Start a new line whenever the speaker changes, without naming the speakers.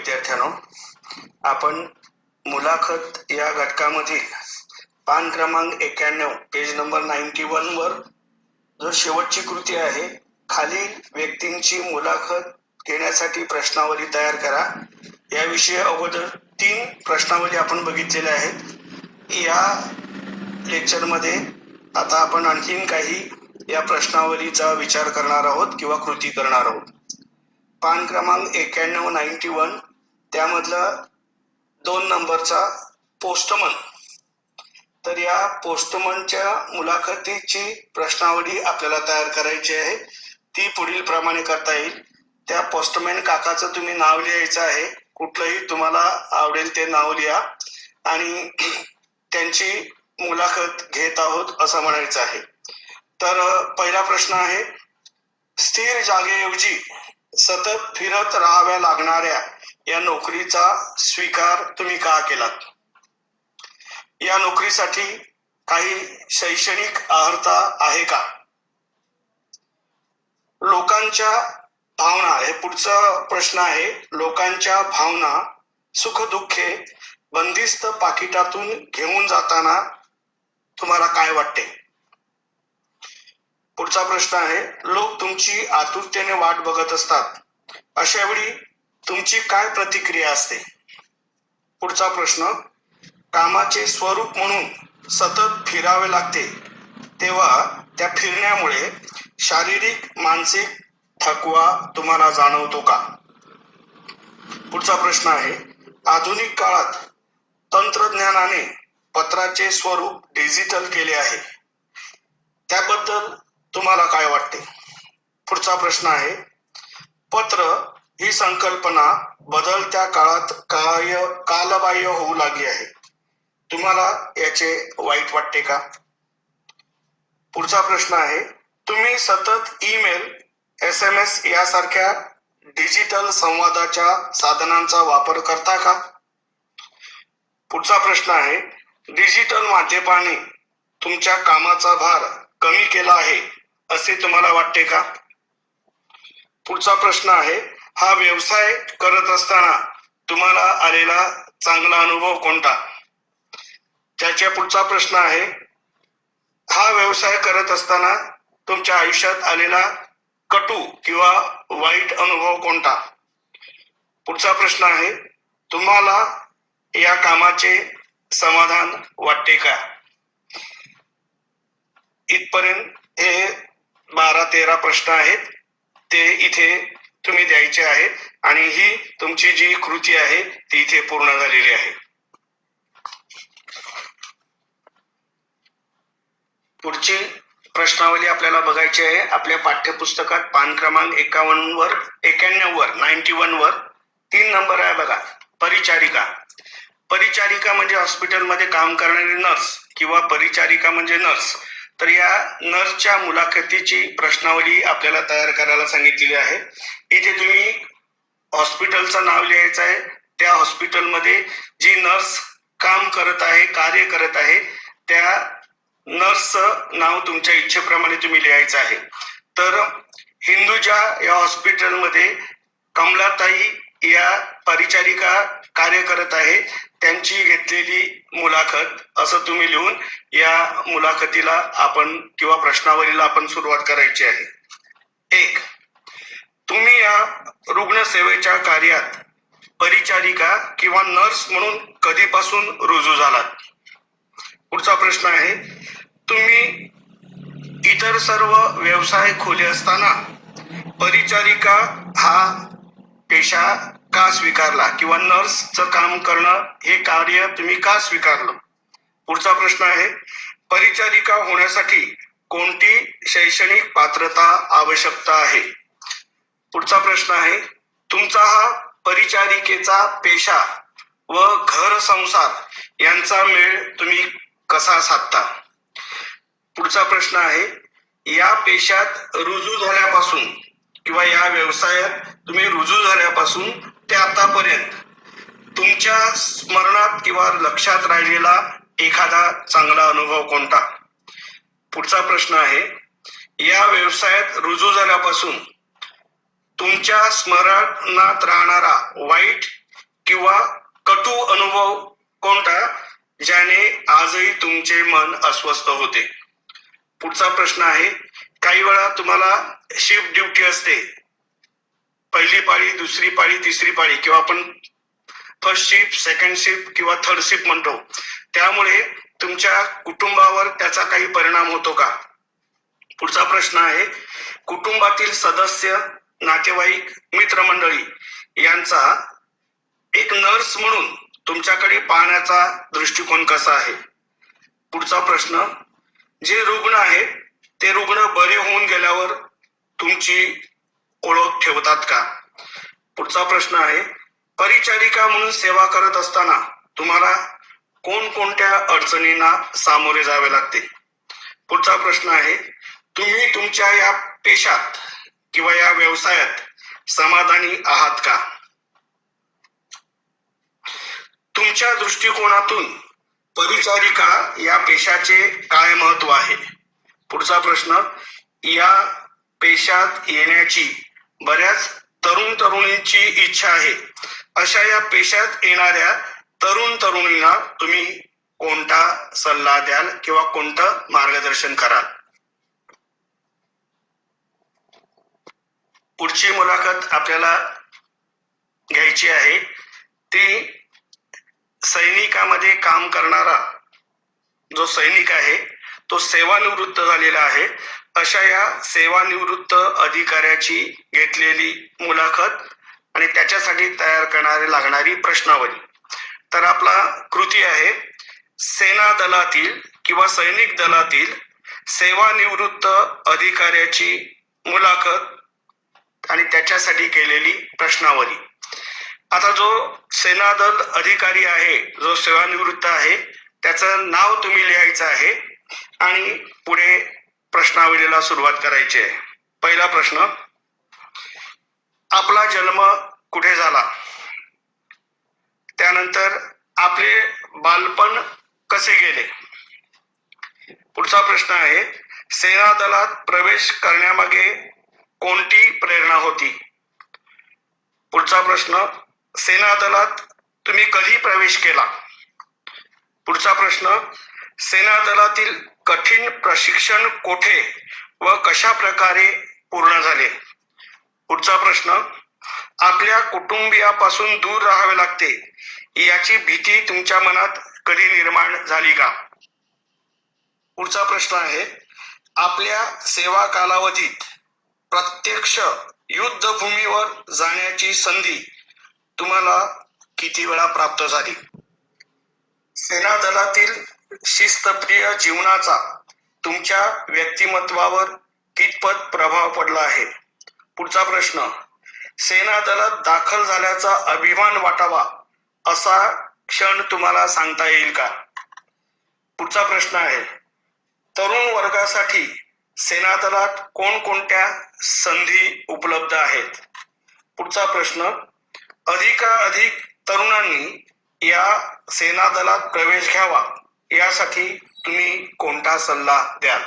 विद्यार्थ्यांनो, आपण मुलाखत या घटकामधील पान क्रमांक 91 पेज नंबर 91 वर जो शेवटची कृती आहे, खालील व्यक्तींची मुलाखत घेण्यासाठी प्रश्नावली तयार करा, याविषयी अगोदर 3 प्रश्नावली आपण बघितलेल्या आहेत. या लेक्चरमध्ये आता आपण आणखीन काही या प्रश्नावलीचा विचार करणार आहोत किंवा कृती करणार आहोत. पान क्रमांक 91 त्यामधला 2 नंबरचा पोस्टमन. तर या पोस्टमनच्या मुलाखतीची प्रश्नावली आपल्याला तयार करायची आहे. ती पुढील प्रमाणे करता येईल. त्या पोस्टमॅन काकाचं तुम्ही नाव लिहायचं आहे. कुठलंही तुम्हाला आवडेल ते नाव लिहा आणि त्यांची मुलाखत घेत आहोत असं म्हणायचं आहे. तर पहिला प्रश्न आहे, स्थिर जागेऐवजी सतत फिरत राहाव्या लागणाऱ्या या नोकरीचा स्वीकार तुम्ही का केलात? या नोकरीसाठी काही शैक्षणिक अर्हता आहे का? लोकांच्या भावना, हे पुढचा प्रश्न आहे. लोकांच्या भावना, सुख-दुःखे बंदिस्त पाकिटातून घेऊन जाताना तुम्हाला काय वाटते? पुढचा प्रश्न आहे, लोक तुमची आतुरतेने वाट बघत असतात, अशा वेळी तुमची काय प्रतिक्रिया असते? पुढचा प्रश्न, कामाचे स्वरूप म्हणून सतत फिरावे लागते, तेव्हा त्या फिरण्यामुळे शारीरिक मानसिक थकवा तुम्हाला जाणवतो का? पुढचा प्रश्न आहे, आधुनिक काळात तंत्रज्ञानाने पत्राचे स्वरूप डिजिटल केले आहे, त्याबद्दल तुम्हाला काय वाटते? पुढचा प्रश्न आहे, पत्र ही संकल्पना बदलत्या काळात कालबाह्य होऊ लागली आहे, तुम्हाला याचे वाईट वाटते का? पुढचा प्रश्न आहे, तुम्ही सतत ईमेल, SMS यासारख्या डिजिटल संवादाच्या साधनांचा वापर करता का? पुढचा प्रश्न आहे, डिजिटल माध्यमाने तुमच्या कामाचा भार कमी केला आहे असे तुम्हाला वाटते का? पुढचा प्रश्न आहे, हा व्यवसाय करत असताना तुम्हाला आलेला चांगला अनुभव कोणता? त्याच्या पुढचा प्रश्न आहे, हा व्यवसाय करत असताना तुमच्या आयुष्यात आलेला कटू किंवा वाईट अनुभव कोणता? पुढचा प्रश्न आहे, तुम्हाला या कामाचे समाधान वाटते का? इथपर्यंत हे 12-13 प्रश्न आहेत, ते इथे तुम्ही द्यायचे आहेत आणि ही तुमची जी कृती आहे ती इथे पूर्ण झालेली आहे. पुढची प्रश्नावली आपल्याला बघायची आहे. आपल्या पाठ्यपुस्तकात पान क्रमांक 91 वर 91 वर 3 नंबर आहे बघा, परिचारिका. परिचारिका म्हणजे हॉस्पिटलमध्ये काम करणारी नर्स किंवा परिचारिका म्हणजे नर्स. तर या नर्सच्या मुलाखतीची प्रश्नावली आपल्याला तयार करायला सांगितलेली आहे. इथे तुम्ही हॉस्पिटलचं नाव लिहायचं आहे. त्या हॉस्पिटलमध्ये जी नर्स काम करत आहे, कार्य करत आहे, त्या नर्सचं नाव तुमच्या इच्छेप्रमाणे तुम्ही लिहायचं आहे. तर हिंदूजा या हॉस्पिटलमध्ये कमलाताई या परिचारिका कार्य करत आहे, त्यांची घेतलेली मुलाखत असं तुम्ही लिहून या मुलाखतीला आपण किंवा प्रश्नावलीला आपण सुरुवात करायची आहे. 1. तुम्ही या रुग्णसेवेच्या कार्यात परिचारिका किंवा नर्स म्हणून कधीपासून रुजू झालात? पुढचा प्रश्न आहे, तुम्ही इतर सर्व व्यवसाय खुले असताना परिचारिका हा पेशा का स्वीकारला किंवा नर्सचं काम करणं हे कार्य तुम्ही का स्वीकारलं? पुढचा प्रश्न आहे, परिचारिका होण्यासाठी कोणती शैक्षणिक पात्रता आवश्यकता आहे? पुढचा प्रश्न आहे, तुमचा हा परिचारिकेचा पेशा व घर संसार यांचा मेळ तुम्ही कसा साधता? पुढचा प्रश्न आहे, या पेशात रुजू झाल्यापासून किंवा या व्यवसायात तुम्ही रुजू झाल्यापासून ते आतापर्यंत तुमच्या स्मरणात किंवा लक्षात राहिलेला एखादा चांगला अनुभव कोणता? पुढचा प्रश्न आहे, या व्यवसायात रुजू झाल्यापासून तुमच्या स्मरणात राहणारा वाईट किंवा कटू अनुभव कोणता ज्याने आजही तुमचे मन अस्वस्थ होते? पुढचा प्रश्न आहे, काही वेळा तुम्हाला शिफ्ट ड्युटी असते, पहिली पाळी, दुसरी पाळी, तिसरी पाळी किंवा आपण फर्स्ट शिफ्ट, सेकंड शिफ्ट किंवा थर्ड शिफ्ट म्हणतो, त्यामुळे तुमच्या कुटुंबावर त्याचा काही परिणाम होतो का? पुढचा प्रश्न आहे, कुटुंबातील सदस्य, नातेवाईक, मित्रमंडळी यांचा एक नर्स म्हणून तुमच्याकडे पाहण्याचा दृष्टिकोन कसा आहे? पुढचा प्रश्न, जे रुग्ण आहेत ते रुग्ण बरे होऊन गेल्यावर तुमची ओळख ठेवतात का? पुढचा प्रश्न आहे, परिचारिका म्हणून सेवा करत असताना तुम्हाला कोणकोणत्या अडचणींना सामोरे जावे लागते? पुढचा प्रश्न आहे, तुम्ही तुमच्या या पेशात किंवा या व्यवसायात समाधानी आहात का? तुमच्या दृष्टिकोनातून परिचारिका या पेशाचे काय महत्व आहे? पुढचा प्रश्न, या पेशात येण्याची बऱ्याच तरुण तरुणींची इच्छा आहे, अशा या पेशात येणाऱ्या तरुण तरुणींना तुम्ही कोणता सल्ला द्याल किंवा कोणतं मार्गदर्शन कराल? पुढची मुलाखत आपल्याला घ्यायची आहे ती सैनिकामध्ये काम करणारा जो सैनिक आहे तो सेवानिवृत्त झालेला आहे, अशा या सेवानिवृत्त अधिकाऱ्याची घेतलेली मुलाखत आणि त्याच्यासाठी तयार करणारी लागणारी प्रश्नावली. तर आपला कृती आहे, सेना दलातील किंवा सैनिक दलातील सेवानिवृत्त अधिकाऱ्याची मुलाखत आणि त्याच्यासाठी केलेली प्रश्नावली. आता जो सेना दल अधिकारी आहे, जो सेवानिवृत्त आहे, त्याचं नाव तुम्ही लिहायचं आहे आणि पुढे प्रश्नावलीला सुरुवात करायची आहे. पहिला प्रश्न, आपला जन्म कुठे झाला? त्यानंतर आपले बालपण कसे गेले? पुढचा प्रश्न आहे, सेना दलात प्रवेश करण्यामागे कोणती प्रेरणा होती? पुढचा प्रश्न, सेना दलात तुम्ही कधी प्रवेश केला? पुढचा प्रश्न, सेना दलातील कठीण प्रशिक्षण कोठे व कशा प्रकारे पूर्ण झाले? पुढचा प्रश्न, आपल्या कुटुंबियापासून दूर राहावे लागते याची भीती तुमच्या मनात कधी निर्माण झाली का? पुढचा प्रश्न आहे, आपल्या सेवा कालावधीत प्रत्यक्ष युद्धभूमीवर जाण्याची संधी तुम्हाला किती वेळा प्राप्त झाली? सेना दलातील शिस्तप्रिय जीवनाचा तुमच्या व्यक्तिमत्वावर कितपत प्रभाव पडला आहे? पुढचा प्रश्न, सेना दलात दाखल झाल्याचा अभिमान वाटावा असा क्षण तुम्हाला सांगता येईल का? पुढचा प्रश्न आहे, तरुण वर्गासाठी सेना दलात कोणकोणत्या संधी उपलब्ध आहेत? पुढचा प्रश्न, अधिकाधिक तरुणांनी या सेना दलात प्रवेश घ्यावा यासाठी तुम्ही कोणता सल्ला द्याल?